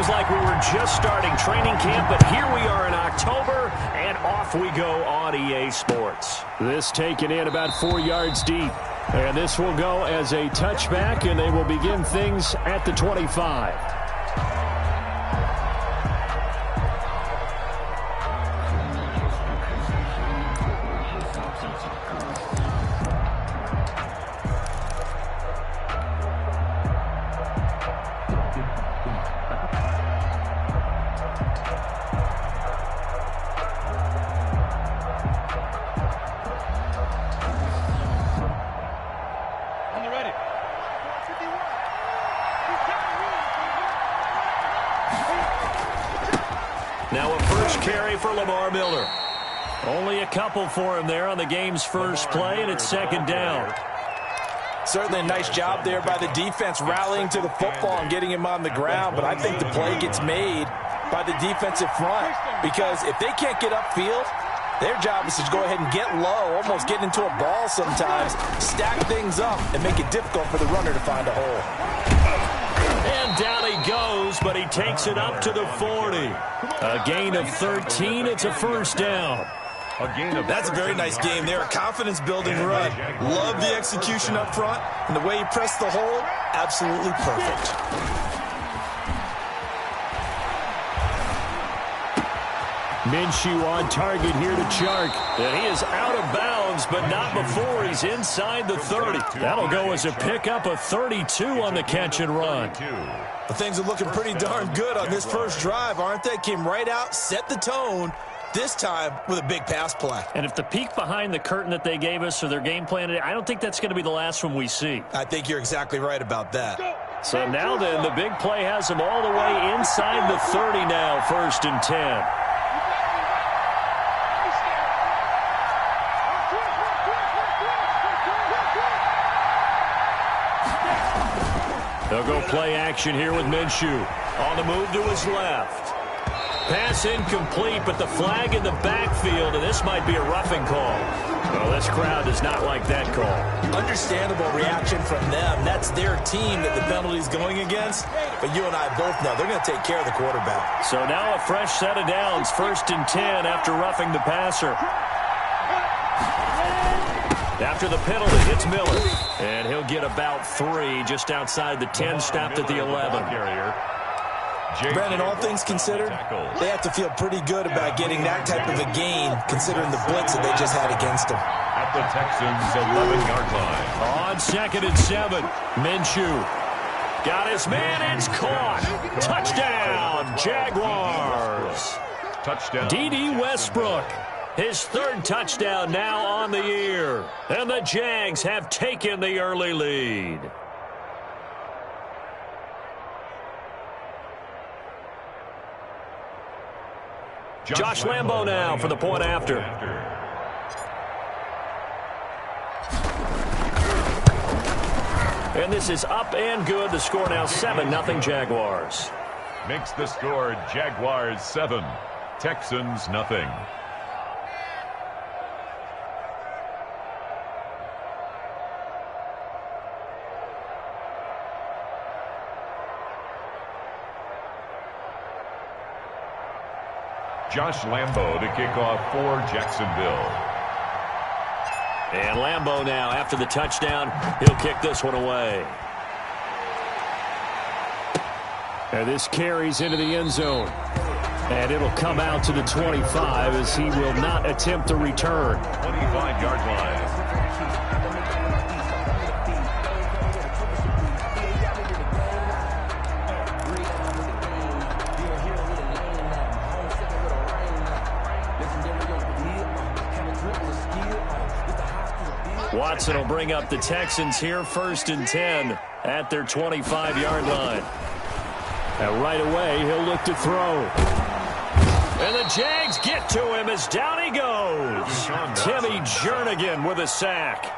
seems like we were just starting training camp, but here we are in October, and off we go on EA Sports. This taken in about 4 yards deep. And this will go as a touchback, and they will begin things at the 25. Only a couple for him there on the game's first play, and it's second down. Certainly a nice job there by the defense rallying to the football and getting him on the ground, but I think the play gets made by the defensive front because if they can't get upfield, their job is to go ahead and get low, almost get into a ball sometimes, stack things up, and make it difficult for the runner to find a hole. And down he goes, but he takes it up to the 40. A gain of 13. It's a first down. That's a very nice game there. A confidence-building run. Love the execution up front. And the way he pressed the hole, absolutely perfect. Minshew on target here to Chark. And he is out of bounds, but not before he's inside the 30. That'll go as a pickup of 32 on the catch and run. Well, things are looking pretty darn good on this first drive, aren't they? Came right out, set the tone, this time with a big pass play. And if the peek behind the curtain that they gave us or their game plan, I don't think that's going to be the last one we see. I think you're exactly right about that. So now then, the big play has them all the way inside the 30 now, first and 10. They'll go play action here with Minshew. On the move to his left. Pass incomplete, but the flag in the backfield, and this might be a roughing call. Well, this crowd does not like that call. Understandable reaction from them. That's their team that the penalty's going against. But you and I both know they're going to take care of the quarterback. So now a fresh set of downs, first and 10 after roughing the passer. After the penalty, it's Miller. And he'll get about 3 just outside the 10, stopped at the 11. Brandon, all things considered, they have to feel pretty good about getting that type of a gain, considering the blitz that they just had against them. At the Texans' 11-yard line. On second and 7, Minshew. Got his man, it's caught. Touchdown, Jaguars. Touchdown. D.D. Westbrook. His third touchdown now on the year. And the Jags have taken the early lead. Josh Lambo now for the point after. And this is up and good. The score now 7-0 Jaguars. Makes the score Jaguars 7, Texans nothing. Josh Lambo to kick off for Jacksonville. And Lambo now, after the touchdown, he'll kick this one away. And this carries into the end zone. And it'll come out to the 25 as he will not attempt the return. 25-yard line. Watson will bring up the Texans here, first and 10 at their 25-yard line. And right away, he'll look to throw. And the Jags get to him as down he goes. Timmy Jernigan with a sack.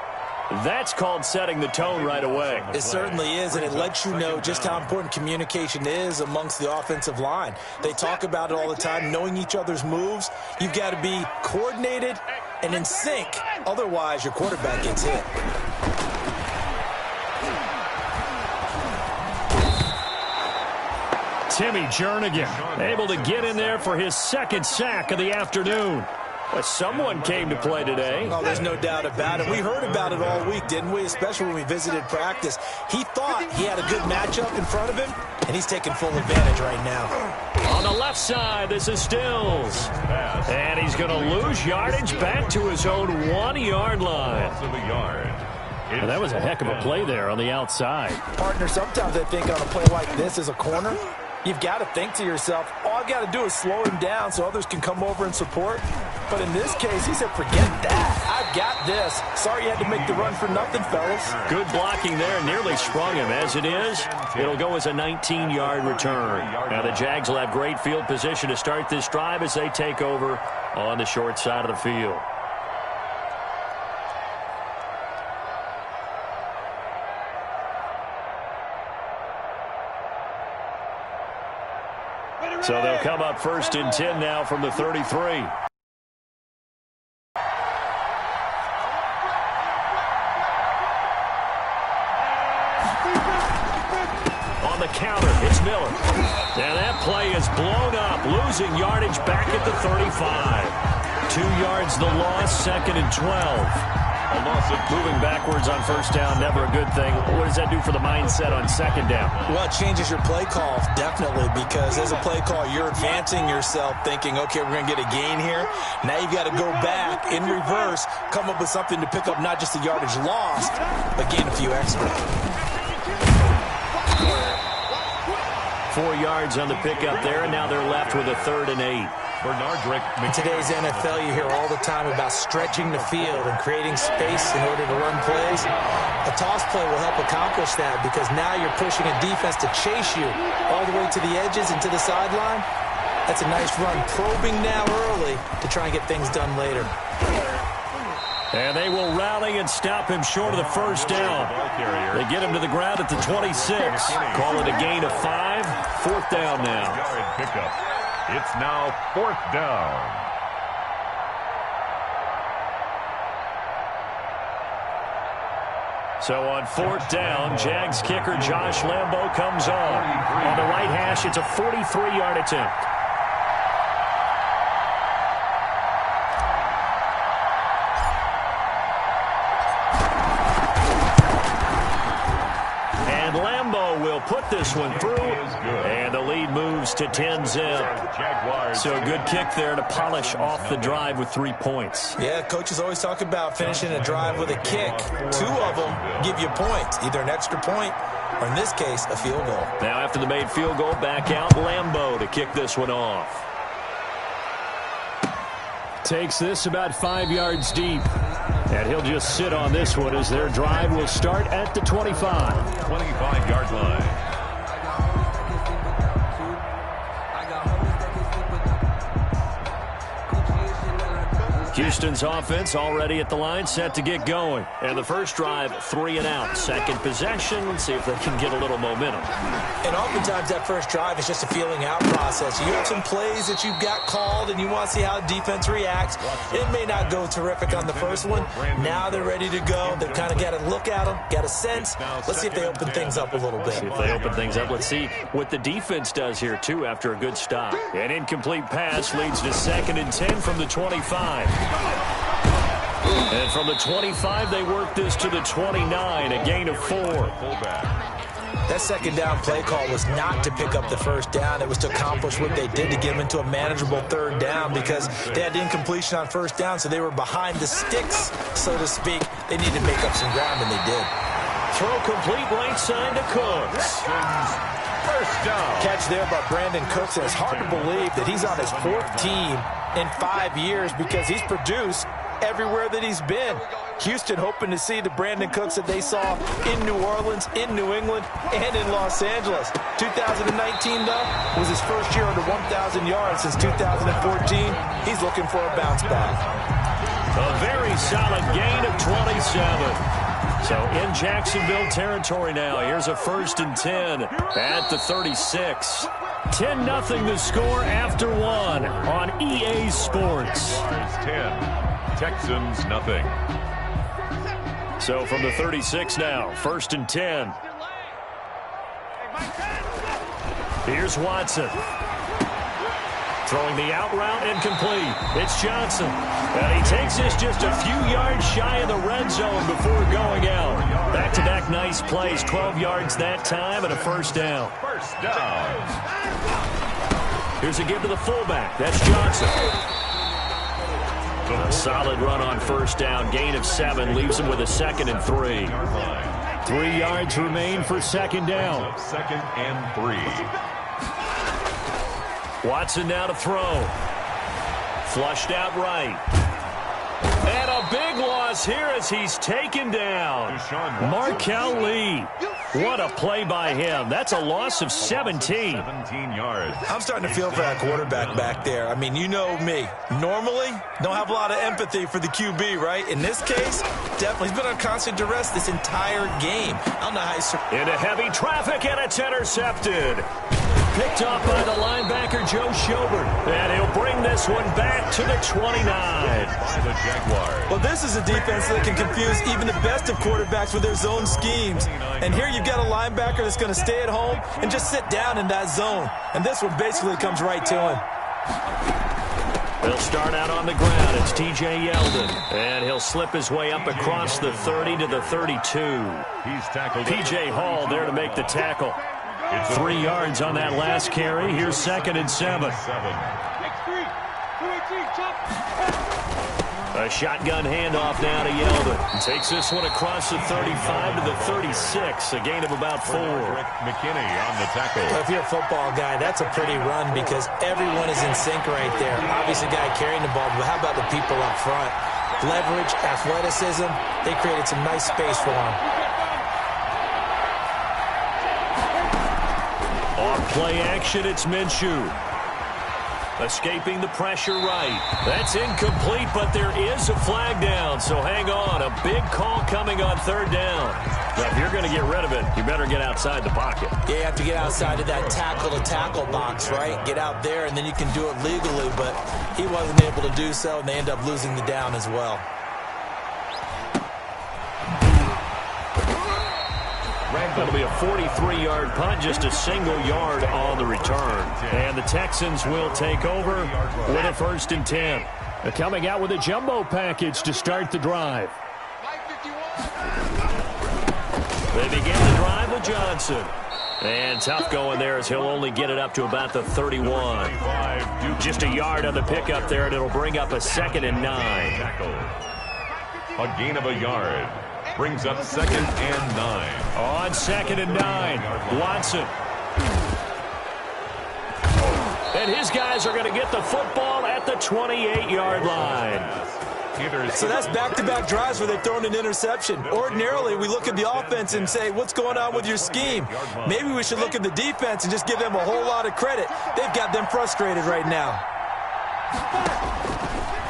That's called setting the tone right away. It certainly is, and it lets you know just how important communication is amongst the offensive line. They talk about it all the time, knowing each other's moves. You've got to be coordinated and in sync. Otherwise, your quarterback gets hit. Timmy Jernigan, able to get in there for his second sack of the afternoon. But someone came to play today. Oh, there's no doubt about it. We heard about it all week, didn't we? Especially when we visited practice. He thought he had a good matchup in front of him, and he's taking full advantage right now. On the left side, this is Stills. And he's going to lose yardage back to his own 1-yard line. And that was a heck of a play there on the outside. Partner, sometimes I think on a play like this as a corner, you've got to think to yourself, all I've got to do is slow him down so others can come over and support. But in this case, he said, forget that. I've got this. Sorry you had to make the run for nothing, fellas. Good blocking there. Nearly sprung him. As it is, it'll go as a 19-yard return. Now the Jags will have great field position to start this drive as they take over on the short side of the field. So they'll come up 1st and 10 now from the 33. On the counter, it's Miller. And that play is blown up, losing yardage back at the 35. 2 yards the loss, 2nd and 12. A loss of moving backwards on 1st down, never a good thing. What does that do for the mindset on 2nd down? Well, it changes your play call, definitely, because as a play call, you're advancing yourself thinking, okay, we're going to get a gain here. Now you've got to go back in reverse, come up with something to pick up not just the yardage lost, but gain a few extra. 4 yards on the pickup there, and now they're left with a 3rd and 8. In today's NFL, you hear all the time about stretching the field and creating space in order to run plays. A toss play will help accomplish that because now you're pushing a defense to chase you all the way to the edges and to the sideline. That's a nice run, probing now early to try and get things done later. And they will rally and stop him short of the 1st down. They get him to the ground at the 26. Call it a gain of 5. 4th down now. It's now 4th down. So on 4th down, Jags kicker Josh Lambo comes on. On the right hash, it's a 43-yard attempt. And Lambo will put this one through, and the lead moves to 10-zip. So a good kick there to polish off the drive with 3 points. Yeah, coaches always talk about finishing a drive with a kick. 2 of them give you points, either an extra point or, in this case, a field goal. Now after the made field goal, back out Lambo to kick this one off. Takes this about 5 yards deep. And he'll just sit on this one as their drive will start at the 25. 25-yard line. Houston's offense already at the line, set to get going. And the first drive, 3 and out. Second possession, let's see if they can get a little momentum. And oftentimes that first drive is just a feeling out process. You have some plays that you've got called and you want to see how defense reacts. It may not go terrific on the first one. Now they're ready to go. They've kind of got to look at them, got a sense. Let's see if they open things up a little bit. See if they open things up. Let's see what the defense does here, too, after a good stop. An incomplete pass leads to 2nd and 10 from the 25. And from the 25, they work this to the 29, a gain of 4. That 2nd down play call was not to pick up the 1st down. It was to accomplish what they did to get them into a manageable 3rd down because they had incompletion on 1st down, so they were behind the sticks, so to speak. They needed to make up some ground, and they did. Throw complete right side to Cooks. 1st down. Catch there by Brandon Cooks, and it's hard to believe that he's on his 4th team in 5 years because he's produced everywhere that he's been. Houston hoping to see the Brandon Cooks that they saw in New Orleans, in New England, and in Los Angeles. 2019, though, was his first year under 1,000 yards since 2014. He's looking for a bounce back. A very solid gain of 27. So in Jacksonville territory now. Here's a 1st and 10 at the 36. 10-0 the score after 1 on EA Sports. 10. Texans nothing. So from the 36 now, 1st and 10. Here's Here's Watson. Throwing the out route incomplete. It's Johnson. And he takes this just a few yards shy of the red zone before going out. Back-to-back nice plays. 12 yards that time and a first down. First down. Here's a give to the fullback. That's Johnson. A solid run on first down. Gain of 7 leaves him with a 2nd and 3. 3 yards remain for second down. 2nd and 3. Watson now to throw. Flushed out right. And a big loss here as he's taken down. Markel Lee. What a play by him. That's a loss of 17. 17 yards. I'm starting to feel for that quarterback back there. I mean, you know me. Normally, don't have a lot of empathy for the QB, right? In this case, definitely. He's been on constant duress this entire game. I don't know how he's... Into heavy traffic, and it's intercepted. Picked off by the linebacker, Joe Schobert. And he'll bring this one back to the 29. By the Jaguars. Well, this is a defense that can confuse even the best of quarterbacks with their zone schemes. And here you've got a linebacker that's going to stay at home and just sit down in that zone. And this one basically comes right to him. He'll start out on the ground. It's T.J. Yeldon. And he'll slip his way up across the 30 to the 32. He's tackled. P.J. Hall there to make the tackle. 3 yards on that last carry. Here's 2nd and 7. A shotgun handoff now to Yeldon. Takes this one across the 35 to the 36. A gain of about 4. McKinney on the tackle. If you're a football guy, that's a pretty run because everyone is in sync right there. Obviously, the guy carrying the ball, but how about the people up front? Leverage, athleticism, they created some nice space for him. Play action, it's Minshew. Escaping the pressure right. That's incomplete, but there is a flag down, so hang on. A big call coming on 3rd down. Now, if you're going to get rid of it, you better get outside the pocket. Yeah, you have to get outside of that tackle-to-tackle box, right? Get out there, and then you can do it legally, but he wasn't able to do so, and they end up losing the down as well. That'll be a 43-yard punt, just a single yard on the return. And the Texans will take over with a 1st and 10. They're coming out with a jumbo package to start the drive. They begin the drive with Johnson. And tough going there as he'll only get it up to about the 31. Just a yard on the pickup there, and it'll bring up a 2nd and 9. A gain of a yard. Brings up 2nd and 9. On 2nd and 9, Watson. And his guys are going to get the football at the 28-yard line. So that's back-to-back drives where they've thrown an interception. Ordinarily, we look at the offense and say, what's going on with your scheme? Maybe we should look at the defense and just give them a whole lot of credit. They've got them frustrated right now.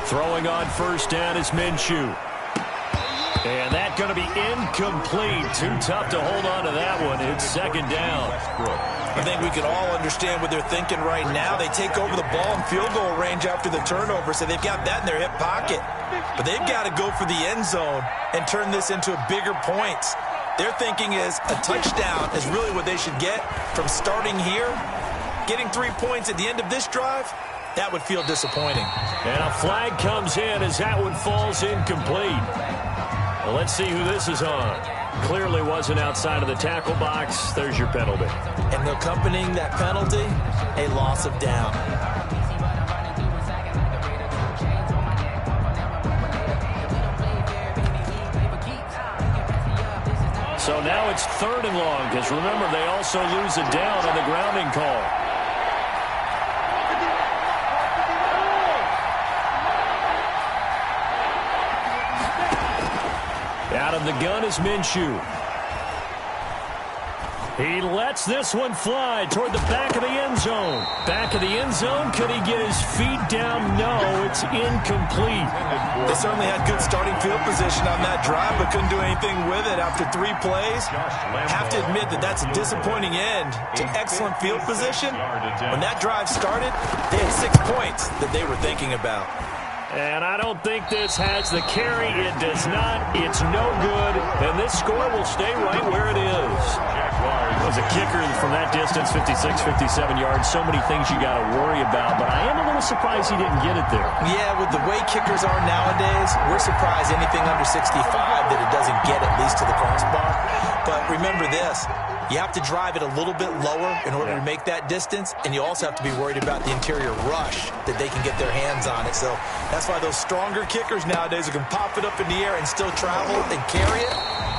Throwing on 1st down is Minshew. And that's going to be incomplete. Too tough to hold on to that one. It's 2nd down. I think we can all understand what they're thinking right now. They take over the ball in field goal range after the turnover, so they've got that in their hip pocket. But they've got to go for the end zone and turn this into bigger points. Their thinking is a touchdown is really what they should get from starting here. Getting 3 points at the end of this drive, that would feel disappointing. And a flag comes in as that one falls incomplete. Well, let's see who this is on. Clearly wasn't outside of the tackle box. There's your penalty. And accompanying that penalty, a loss of down. So now it's 3rd and long, because remember, they also lose a down on the grounding call. Out of the gun is Minshew. He lets this one fly toward the back of the end zone. Back of the end zone. Could he get his feet down? No, it's incomplete. They certainly had good starting field position on that drive, but couldn't do anything with it after 3 plays. Have to admit that that's a disappointing end to excellent field position. When that drive started, they had 6 points that they were thinking about. And I don't think this has the carry. It does not. It's no good. And this score will stay right where it is. As a kicker from that distance, 56, 57 yards, so many things you got to worry about, but I am a little surprised he didn't get it there. Yeah, with the way kickers are nowadays, we're surprised anything under 65 that it doesn't get at least to the crossbar. But remember this, you have to drive it a little bit lower in order to make that distance, and you also have to be worried about the interior rush that they can get their hands on it. So that's why those stronger kickers nowadays who can pop it up in the air and still travel and carry it,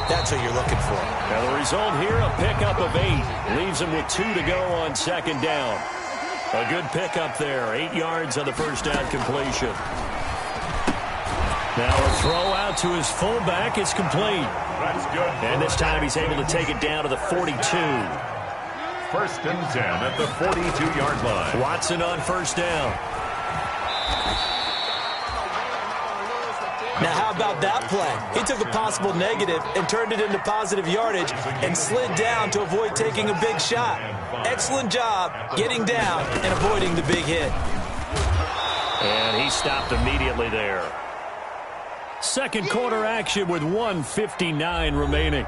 that's what you're looking for. Now the result here, a pickup of 8. Leaves him with 2 to go on second down. A good pickup there. 8 yards on the first down completion. Now a throw out to his fullback is complete. That's good. And this time he's able to take it down to the 42. First and 10 at the 42-yard line. Watson on first down. Now, how about that play? He took a possible negative and turned it into positive yardage and slid down to avoid taking a big shot. Excellent job getting down and avoiding the big hit. And he stopped immediately there. Second quarter action with 1:59 remaining.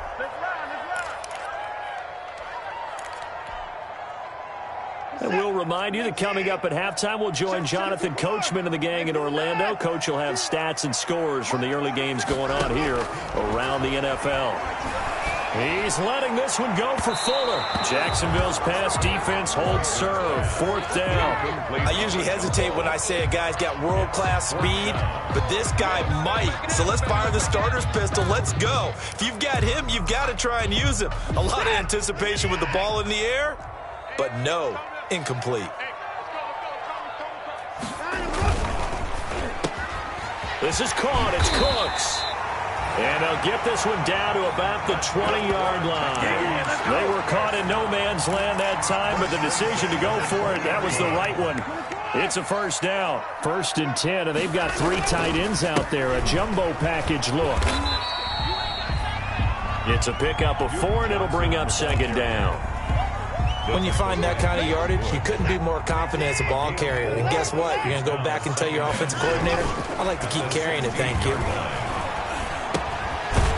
And we'll remind you that coming up at halftime, we'll join Jonathan Coachman and the gang in Orlando. Coach will have stats and scores from the early games going on here around the NFL. He's letting this one go for Fuller. Jacksonville's pass defense holds serve. Fourth down. I usually hesitate when I say a guy's got world-class speed, but this guy might. So let's fire the starter's pistol. Let's go. If you've got him, you've got to try and use him. A lot of anticipation with the ball in the air, but no, incomplete. This is caught. It's Cooks. And they'll get this one down to about the 20-yard line. They were caught in no man's land that time, but the decision to go for it, that was the right one. It's a first down. First and 10, and they've got 3 tight ends out there. A jumbo package look. It's a pickup of 4, and it'll bring up second down. When you find that kind of yardage, you couldn't be more confident as a ball carrier. And guess what? You're going to go back and tell your offensive coordinator, I'd like to keep carrying it, thank you.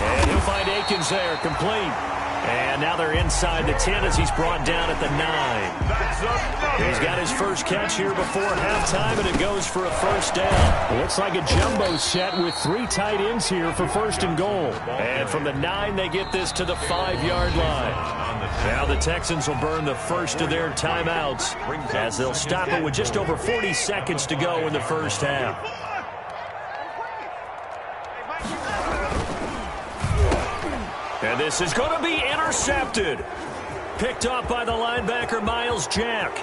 And he'll find Akins there, complete. And now they're inside the 10 as he's brought down at the 9. He's got his first catch here before halftime, and it goes for a first down. Looks like a jumbo set with 3 tight ends here for first and goal. And from the 9, they get this to the 5-yard line. Now the Texans will burn the first of their timeouts as they'll stop it with just over 40 seconds to go in the first half. And this is going to be intercepted. Picked off by the linebacker, Miles Jack.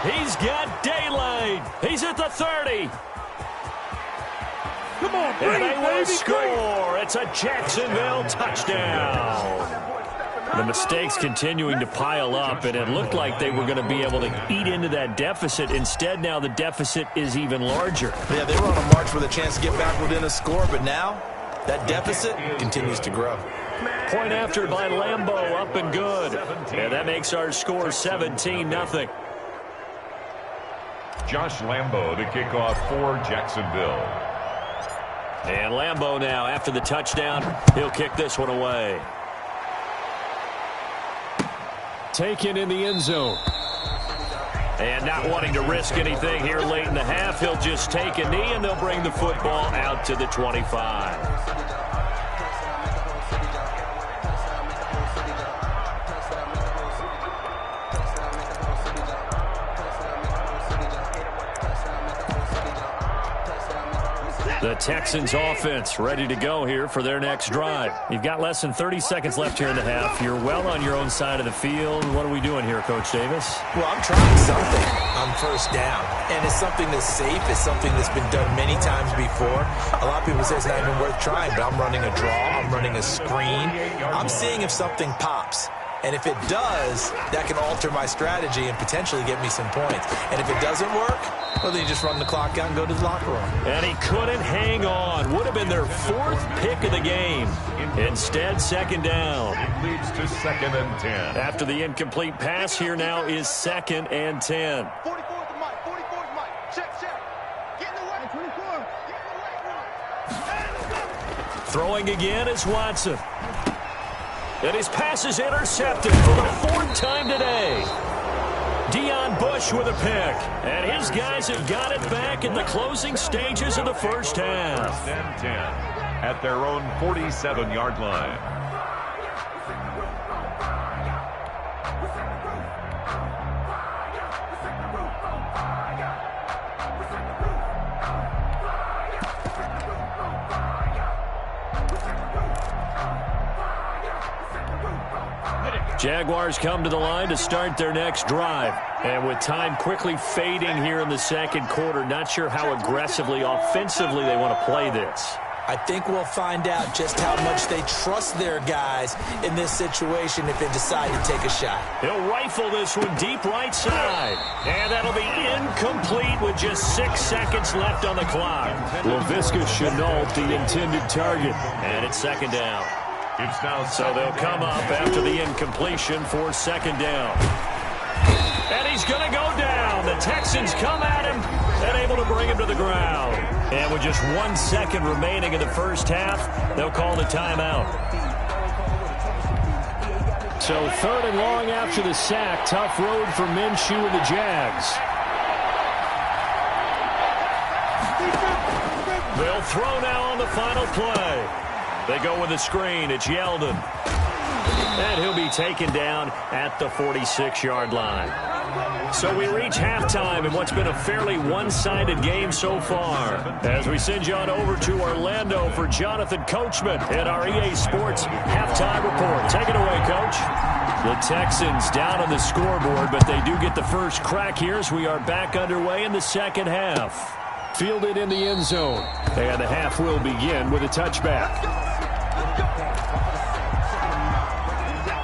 He's got daylight. He's at the 30. Come on, bring and they it, will baby, score. It's a Jacksonville touchdown. The mistakes continuing to pile up, and it looked like they were going to be able to eat into that deficit. Instead, now the deficit is even larger. Yeah, they were on a march with a chance to get back within a score, but now that deficit continues to grow. Point after by Lambeau, up and good. And that makes our score 17-0. Josh Lambeau to kick off for Jacksonville. And Lambeau now, after the touchdown, he'll kick this one away. Taken in the end zone. And not wanting to risk anything here late in the half, he'll just take a knee, and they'll bring the football out to the 25. The Texans offense ready to go here for their next drive. You've got less than 30 seconds left here in the half. You're well on your own side of the field. What are we doing here, Coach Davis? Well, I'm trying something on first down. And it's something that's safe. It's something that's been done many times before. A lot of people say it's not even worth trying, but I'm running a draw. I'm running a screen. I'm seeing if something pops. And if it does, that can alter my strategy and potentially get me some points. And if it doesn't work, well, then you just run the clock out and go to the locker room. And he couldn't hang on. Would have been their 4th pick of the game. Instead, second down. It leads to 2nd and 10. After the incomplete pass, here now is 2nd and 10. 44 the mic. 44 the mic. Check. Get in the way. 24. Get in the way. Throwing again is Watson. And his pass is intercepted for the 4th time today. Deion Bush with a pick. And his guys have got it back in the closing stages of the first half. 1st and 10 at their own 47-yard line. Jaguars come to the line to start their next drive. And with time quickly fading here in the second quarter, not sure how aggressively, offensively they want to play this. I think we'll find out just how much they trust their guys in this situation if they decide to take a shot. He'll rifle this one deep right side. And that'll be incomplete with just 6 seconds left on the clock. Laviska Shenault, the intended target. And it's 2nd down. It's now so they'll come up after the incompletion for 2nd down. And he's going to go down. The Texans come at him and able to bring him to the ground. And with just 1 second remaining in the first half, they'll call the timeout. So 3rd and long after the sack. Tough road for Minshew and the Jags. They'll throw now on the final play. They go with a screen. It's Yeldon. And he'll be taken down at the 46-yard line. So we reach halftime in what's been a fairly one-sided game so far. As we send you on over to Orlando for Jonathan Coachman at our EA Sports Halftime Report. Take it away, Coach. The Texans down on the scoreboard, but they do get the first crack here as we are back underway in the second half. Fielded in the end zone. And the half will begin with a touchback.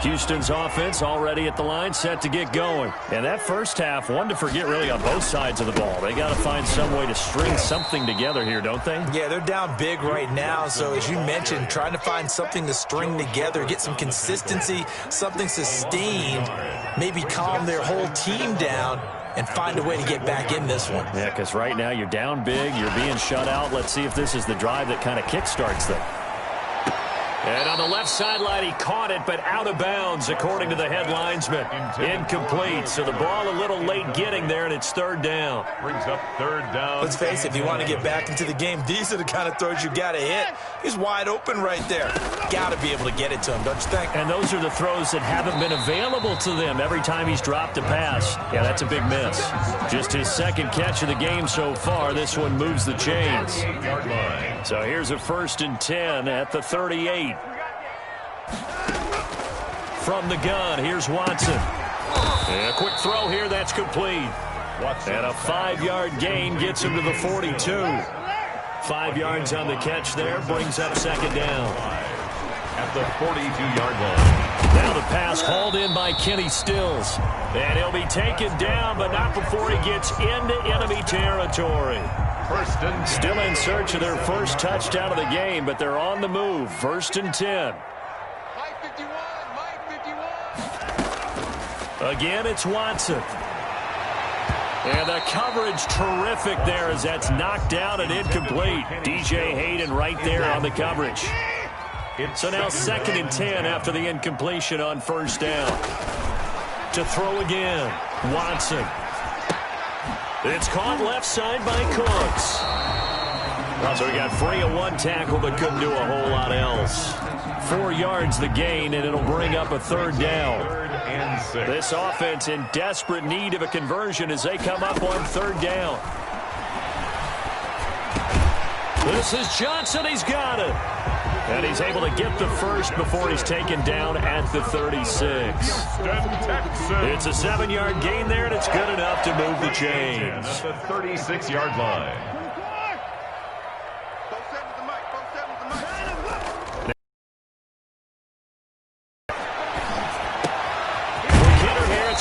Houston's offense already at the line, set to get going. And that first half, one to forget really on both sides of the ball. They got to find some way to string something together here, don't they? Yeah, they're down big right now. So as you mentioned, trying to find something to string together, get some consistency, something sustained, maybe calm their whole team down and find a way to get back in this one. Yeah, because right now you're down big, you're being shut out. Let's see if this is the drive that kind of kickstarts them. And on the left sideline, he caught it, but out of bounds, according to the head linesman. Incomplete, so the ball a little late getting there, and it's 3rd down. Brings up 3rd down. Let's face it, if you want to get back into the game, these are the kind of throws you got to hit. He's wide open right there. Got to be able to get it to him, don't you think? And those are the throws that haven't been available to them every time he's dropped a pass. Yeah, that's a big miss. Just his 2nd catch of the game so far. This one moves the chains. So here's a 1st and 10 at the 38. From the gun, here's Watson. And a quick throw here, that's complete. And a 5-yard gain gets him to the 42. 5 yards on the catch there, brings up 2nd down. At the 42-yard line. Now the pass hauled in by Kenny Stills. And he'll be taken down, but not before he gets into enemy territory. Still in search of their first touchdown of the game, but they're on the move. 1st and 10. Again, it's Watson. And the coverage terrific there as that's knocked down and incomplete. DJ Hayden right there on the coverage. So now 2nd and 10 after the incompletion on 1st down. To throw again, Watson. It's caught left side by Cooks. So we got free of 1 tackle but couldn't do a whole lot else. 4 yards the gain, and it'll bring up a 3rd down. This offense in desperate need of a conversion as they come up on 3rd down. This is Johnson. He's got it. And he's able to get the first before he's taken down at the 36. It's a 7-yard gain there, and it's good enough to move the chains. At the 36-yard line.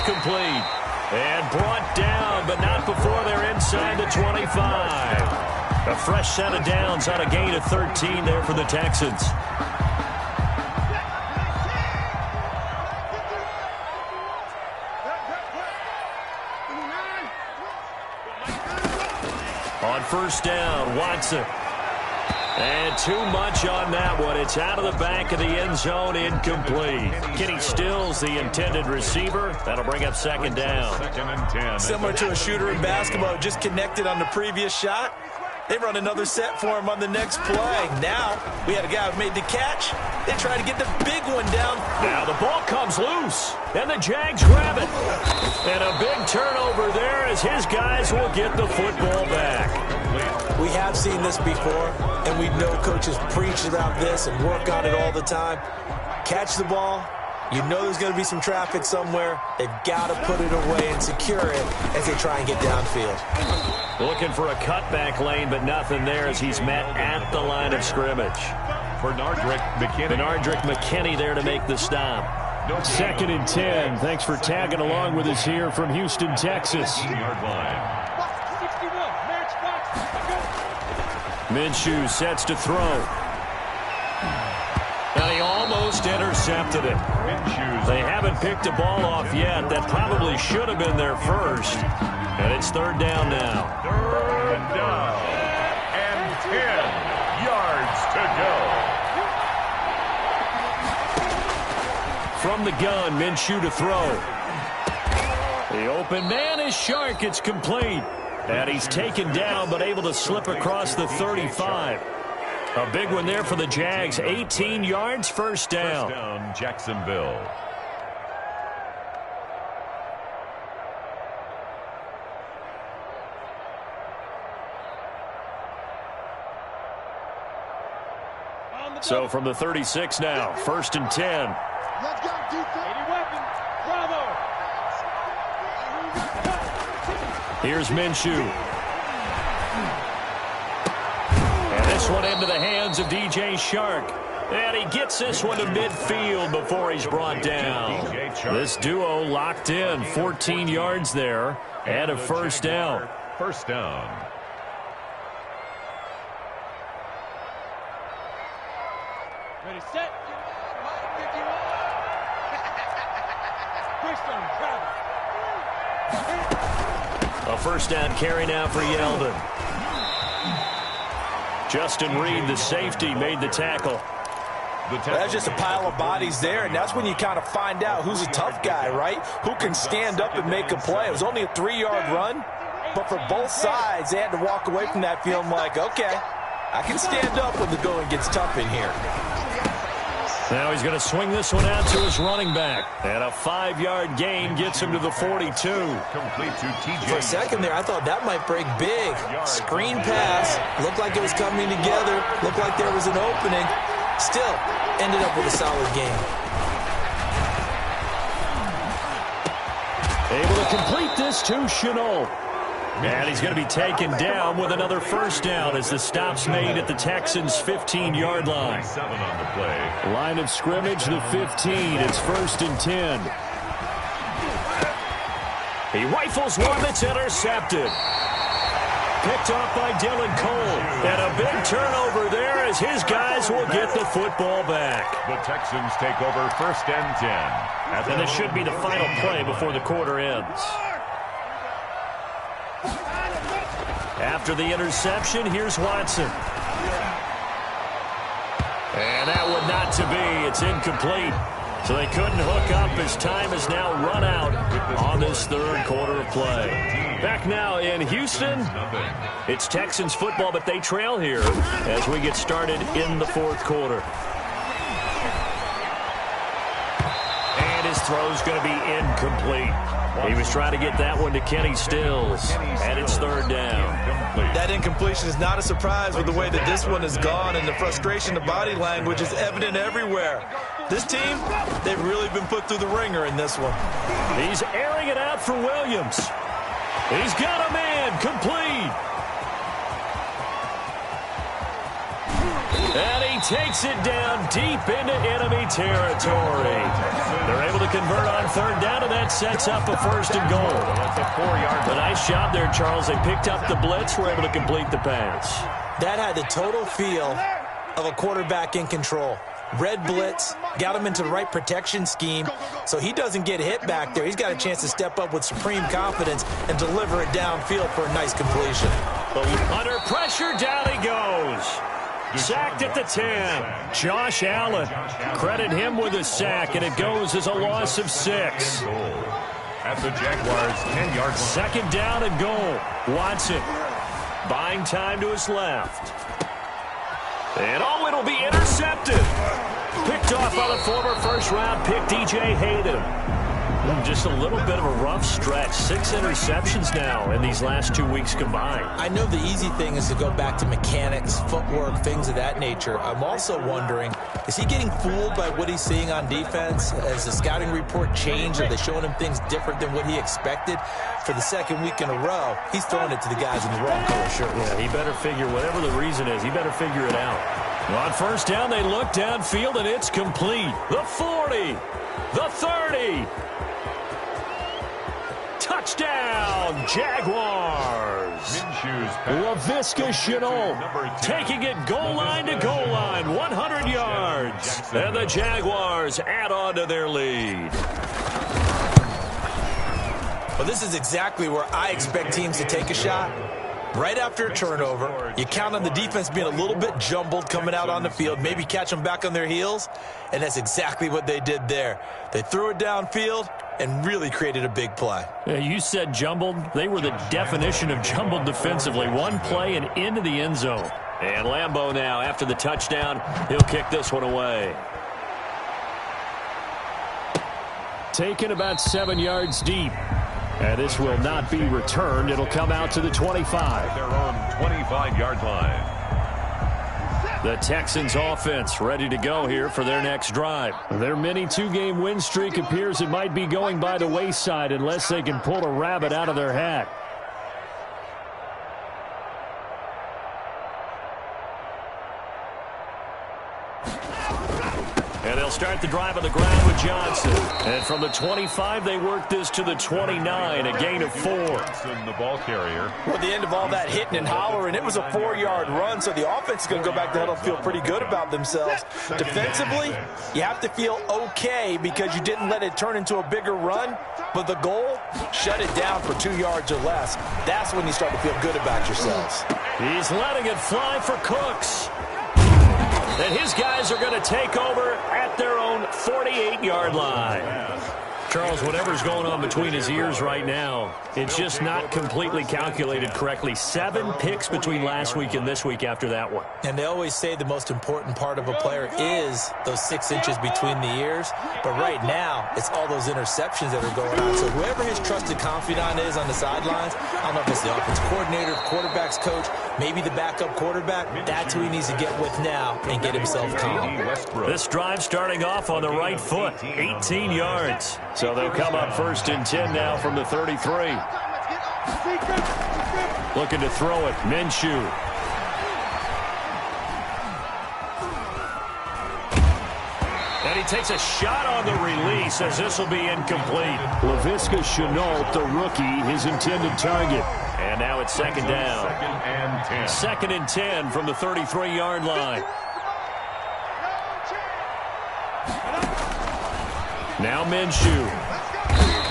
Complete and brought down, but not before they're inside the 25. A fresh set of downs on a gain of 13 there for the Texans. On 1st down, Watson. And too much on that one. It's out of the back of the end zone, incomplete. Kenny Stills, the intended receiver. That'll bring up second down. 2nd and 10. Similar to a shooter in basketball, just connected on the previous shot. They run another set for him on the next play. Now, we had a guy who made the catch. They try to get the big one down. Now the ball comes loose, and the Jags grab it. And a big turnover there as his guys will get the football back. We have seen this before, and we know coaches preach about this and work on it all the time. Catch the ball. You know there's going to be some traffic somewhere. They've got to put it away and secure it as they try and get downfield. Looking for a cutback lane, but nothing there as he's met at the line of scrimmage. Bernardrick McKinney there to make the stop. 2nd and 10. Thanks for tagging along with us here from Houston, Texas. 15-yard line. Minshew sets to throw. And he almost intercepted it. They haven't picked the ball off yet. That probably should have been their first. And it's 3rd down now. 3rd down. And 10 yards to go. From the gun, Minshew to throw. The open man is Shark. It's complete. And he's taken down, but able to slip across the 35. A big one there for the Jags. 18 yards, first down. First down, Jacksonville. So from the 36 now, 1st and 10. Let's go, defense. Weapon. Bravo. Here's Minshew. And this one into the hands of DJ Shark. And he gets this one to midfield before he's brought down. This duo locked in. 14 yards there and a first down. First down. Ready, set. A first down carry now for Yeldon. Justin Reed, the safety, made the tackle. That's just a pile of bodies there, and that's when you kind of find out who's a tough guy, right? Who can stand up and make a play. It was only a 3-yard run, but for both sides, they had to walk away from that feeling like, okay, I can stand up when the going gets tough in here. Now he's going to swing this one out to his running back. And a 5-yard gain gets him to the 42. Complete to TJ. For a second there, I thought that might break big. Screen pass. Looked like it was coming together. Looked like there was an opening. Still, ended up with a solid game. Able to complete this to Chenault. And he's going to be taken down with another first down as the stop's made at the Texans' 15-yard line. 7 on the play. Line of scrimmage, the 15. It's 1st and 10. He rifles one that's intercepted. Picked off by Dylan Cole. And a big turnover there as his guys will get the football back. The Texans take over 1st and 10. And this should be the final play before the quarter ends. After the interception, here's Watson. And that one not to be. It's incomplete. So they couldn't hook up as time has now run out on this 3rd quarter of play. Back now in Houston, it's Texans football, but they trail here as we get started in the 4th quarter. And his throw's going to be incomplete. He was trying to get that one to Kenny Stills, and it's 3rd down. That incompletion is not a surprise with the way that this one has gone, and the frustration, the body language is evident everywhere. This team, they've really been put through the ringer in this one. He's airing it out for Williams. He's got a man, complete. And he takes it down deep into enemy territory. They're able to convert on 3rd down, and that sets up a 1st and goal. That's a 4-yard. A nice job there, Charles. They picked up the blitz, were able to complete the pass. That had the total feel of a quarterback in control. Red blitz, got him into the right protection scheme, so he doesn't get hit back there. He's got a chance to step up with supreme confidence and deliver it downfield for a nice completion. Under pressure, down he goes. Sacked at the 10. Josh Allen. Credit him with a sack, and it goes as a loss of 6. At the Jaguars' 10-yard line. Second down and goal. Watson buying time to his left. And it'll be intercepted. Picked off by the former first-round pick, DJ Hayden. Just a little bit of a rough stretch. 6 interceptions now in these last 2 weeks combined. I know the easy thing is to go back to mechanics, footwork, things of that nature. I'm also wondering, is he getting fooled by what he's seeing on defense? Has the scouting report changed? Are they showing him things different than what he expected? For the second week in a row, he's throwing it to the guys in the wrong color shirts. Yeah, he better figure, whatever the reason is, he better figure it out. On first down, they look downfield, and it's complete. The 40, the 30. Touchdown, Jaguars. Laviska Shenault taking it goal line to goal line, 100 yards. And the Jaguars add on to their lead. Well, this is exactly where I expect teams to take a shot. Right after a turnover, you count on the defense being a little bit jumbled coming out on the field, maybe catch them back on their heels, and that's exactly what they did there. They threw it downfield and really created a big play. Yeah, you said jumbled. They were the definition of jumbled defensively. One play and into the end zone. And Lambeau now, after the touchdown, he'll kick this one away. Taken about 7 yards deep. And this will not be returned. It'll come out to the 25. Their own 25-yard line. The Texans offense ready to go here for their next drive. Their mini 2-game win streak appears it might be going by the wayside unless they can pull a rabbit out of their hat. And they'll start the drive on the ground with Johnson. And from the 25, they work this to the 29, a gain of 4. Johnson, the ball carrier. Well, at the end of all that hitting and hollering, it was a 4-yard run, so the offense is going to go back to huddle and feel pretty good about themselves. Defensively, you have to feel okay because you didn't let it turn into a bigger run, but the goal, shut it down for 2 yards or less. That's when you start to feel good about yourselves. He's letting it fly for Cooks. And his guys are going to take over at their own 48-yard line. Charles, whatever's going on between his ears right now, it's just not completely calculated correctly. 7 picks between last week and this week after that one. And they always say the most important part of a player is those 6 inches between the ears. But right now, it's all those interceptions that are going on. So whoever his trusted confidant is on the sidelines, I don't know if it's the offensive coordinator, quarterback's coach, maybe the backup quarterback, that's who he needs to get with now and get himself calm. This drive starting off on the right foot, 18 yards. So they'll come up first and 10 now from the 33. Looking to throw it, Minshew. And he takes a shot on the release as this will be incomplete. Laviska Shenault, the rookie, his intended target. And now it's second down. Second and 10 from the 33-yard line. Now Minshew.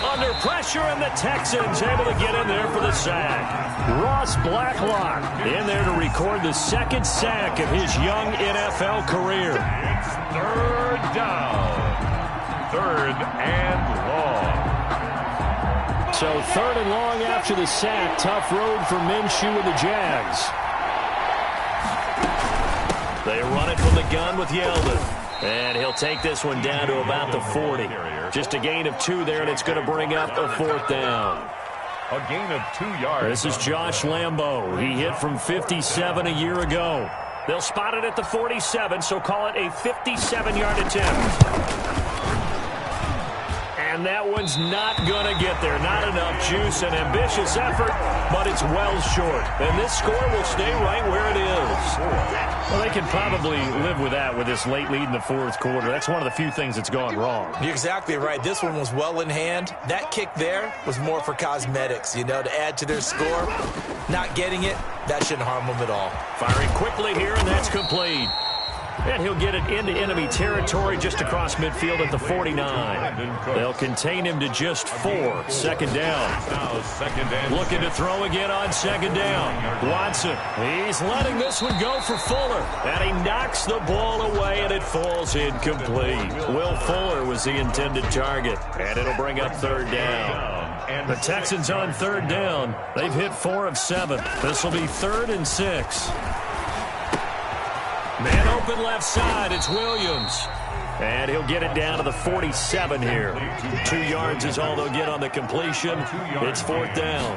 Under pressure, and the Texans able to get in there for the sack. Ross Blacklock in there to record the second sack of his young NFL career. It's third down. Third and long. So third and long after the sack. Tough road for Minshew and the Jags. They run it from the gun with Yeldon. And he'll take this one down to about the 40. Just a gain of 2 there, and it's going to bring up a 4th down. A gain of 2 yards. This is Josh Lambeau. He hit from 57 a year ago. They'll spot it at the 47, so call it a 57-yard attempt. And that one's not going to get there. Not enough juice, an ambitious effort, but it's well short. And this score will stay right where it is. Well, they can probably live with that with this late lead in the 4th quarter. That's one of the few things that's gone wrong. You're exactly right. This one was well in hand. That kick there was more for cosmetics, you know, to add to their score. Not getting it, that shouldn't harm them at all. Firing quickly here, and that's complete. And he'll get it into enemy territory just across midfield at the 49. They'll contain him to just 4. Second down. Looking to throw again on second down. Watson, he's letting this one go for Fuller. And he knocks the ball away, and it falls incomplete. Will Fuller was the intended target, and it'll bring up third down. The Texans on third down. They've hit 4 of 7. This will be 3rd and 6. Man open left side, it's Williams. And he'll get it down to the 47 here. 2 yards is all they'll get on the completion. It's 4th down.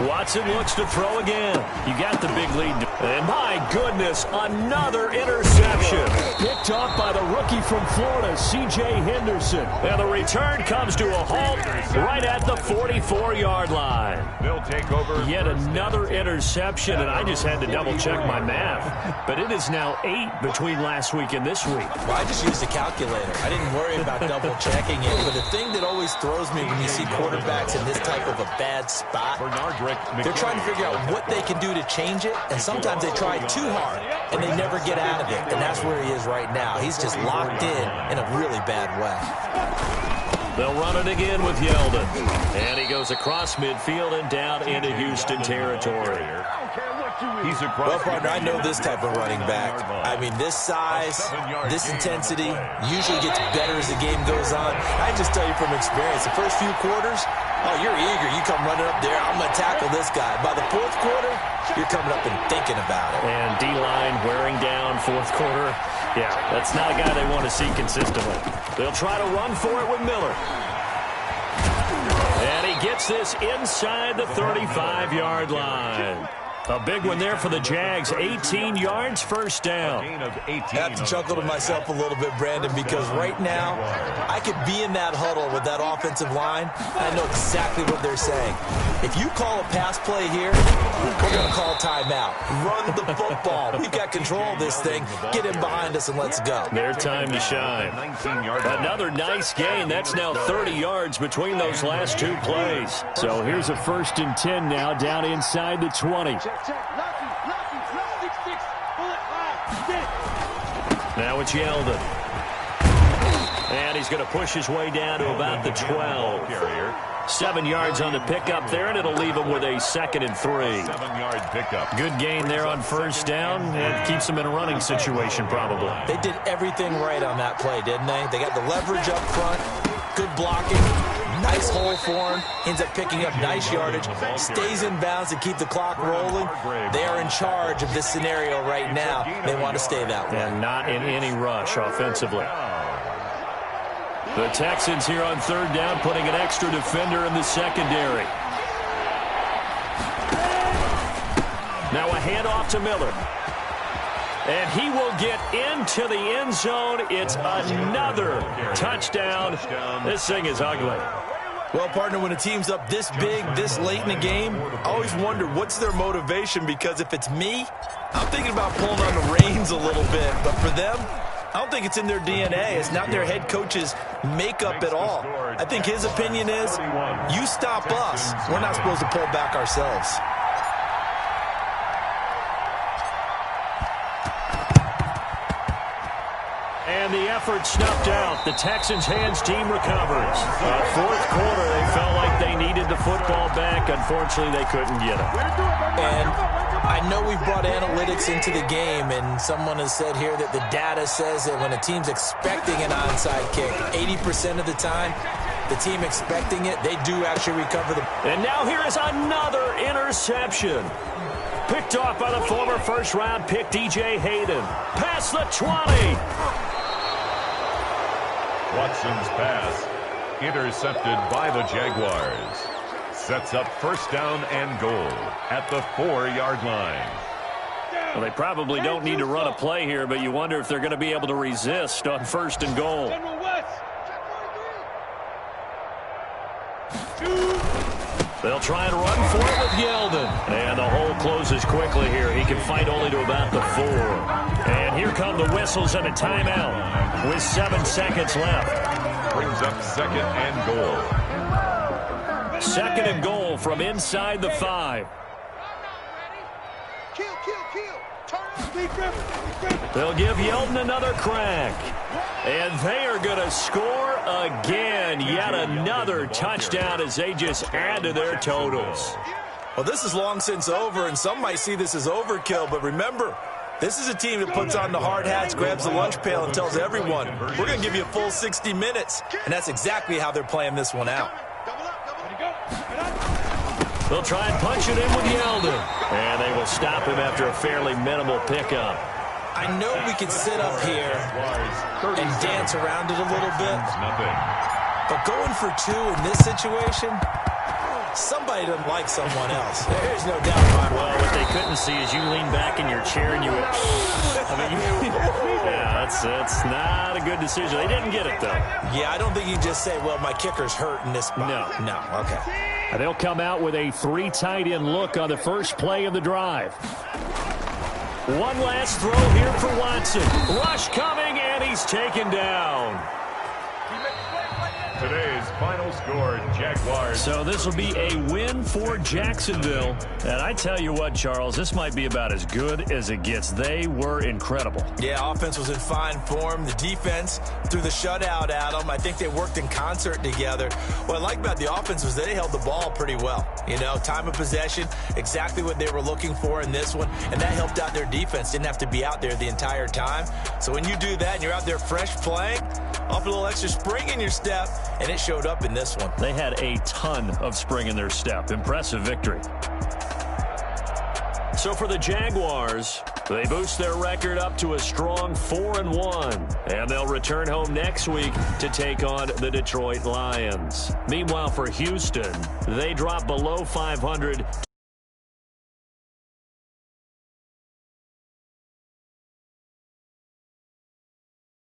Watson looks to throw again. You got the big lead. And my goodness, another interception. Picked off by the rookie from Florida, C.J. Henderson. And the return comes to a halt right at the 44-yard line. They'll take over. Yet another interception, and I just had to double-check my math. But it is now 8 between last week and this week. Well, I just used a calculator. I didn't worry about double-checking it. But the thing that always throws me when you see quarterbacks in this type of a bad spot, they're trying to figure out what they can do to change it, and sometimes they try too hard, and they never get out of it. And that's where he is right now. He's just locked in a really bad way. They'll run it again with Yeldon. And he goes across midfield and down into Houston territory. Well, partner, I know this type of running back. I mean, this size, this intensity usually gets better as the game goes on. I just tell you from experience, the first few quarters, oh, you're eager. You come running up there, I'm going to tackle this guy. By the 4th quarter, you're coming up and thinking about it. And D-line wearing down 4th quarter. Yeah, that's not a guy they want to see consistently. They'll try to run for it with Miller. And he gets this inside the 35-yard line. A big one there for the Jags. 18 yards, first down. I have to chuckle to myself a little bit, Brandon, because right now I could be in that huddle with that offensive line. I know exactly what they're saying. If you call a pass play here, we're going to call timeout. Run the football. We've got control of this thing. Get him behind us and let's go. Their time to shine. Another nice gain. That's now 30 yards between those last 2 plays. So here's a 1st and 10 now down inside the 20. Now it's Yeldon. And he's going to push his way down to about the 12. 7 yards on the pickup there, and it'll leave him with a 2nd and 3. 7-yard pickup. Good gain there on first down, and keeps them in a running situation probably. They did everything right on that play, didn't they? They got the leverage up front, good blocking, nice hole for him, ends up picking up nice yardage, stays in bounds to keep the clock rolling. They are in charge of this scenario right now. They want to stay that way. And not in any rush offensively. The Texans here on third down, putting an extra defender in the secondary. Now a handoff to Miller. And he will get into the end zone. It's another touchdown. This thing is ugly. Well, partner, when a team's up this big, this late in the game, I always wonder what's their motivation, because if it's me, I'm thinking about pulling on the reins a little bit. But for them, I don't think it's in their DNA. It's not their head coach's makeup at all. I think his opinion is, you stop us, we're not supposed to pull back ourselves. And the effort snuffed out. The Texans' hands team recovers. Fourth quarter, they felt like they needed the football back. Unfortunately, they couldn't get it. And I know we've brought analytics into the game, and someone has said here that the data says that when a team's expecting an onside kick, 80% of the time, the team expecting it, they do actually recover the... And now here is another interception. Picked off by the former first-round pick, DJ Hayden. Past the 20. Watson's pass intercepted by the Jaguars. Sets up first down and goal at the 4-yard line. Well, they probably don't need to run a play here, but you wonder if they're going to be able to resist on first and goal. They'll try and run for it with Yeldon. And the hole closes quickly here. He can fight only to about the 4. And here come the whistles and a timeout with 7 seconds left. Brings up second and goal. Second and goal from inside the 5. Kill, kill, kill. They'll give Yeldon another crack. And they are going to score again. Yet another touchdown as they just add to their totals. Well, this is long since over, and some might see this as overkill, but remember, this is a team that puts on the hard hats, grabs the lunch pail, and tells everyone, we're going to give you a full 60 minutes. And that's exactly how they're playing this one out. They'll try and punch it in with Yeldon. And they will stop him after a fairly minimal pickup. I know we could sit up here and dance around it a little bit, but going for two in this situation, somebody doesn't like someone else. There's no doubt in my mind. Well, what they couldn't see is you lean back in your chair and you went, yeah, that's not a good decision. They didn't get it, though. Yeah, I don't think you just say, well, my kicker's hurt in this spot. No, okay. And they'll come out with a 3 tight end look on the first play of the drive. One last throw here for Watson. Rush coming, and he's taken down. Today's final score, Jaguars. So this will be a win for Jacksonville. And I tell you what, Charles, this might be about as good as it gets. They were incredible. Yeah, offense was in fine form. The defense threw the shutout at them. I think they worked in concert together. What I like about the offense was they held the ball pretty well. You know, time of possession, exactly what they were looking for in this one. And that helped out their defense. Didn't have to be out there the entire time. So when you do that and you're out there fresh playing, off a little extra spring in your step, and it showed up in this one. They had a ton of spring in their step. Impressive victory. So for the Jaguars, they boost their record up to a strong 4-1. And they'll return home next week to take on the Detroit Lions. Meanwhile, for Houston, they drop below 500.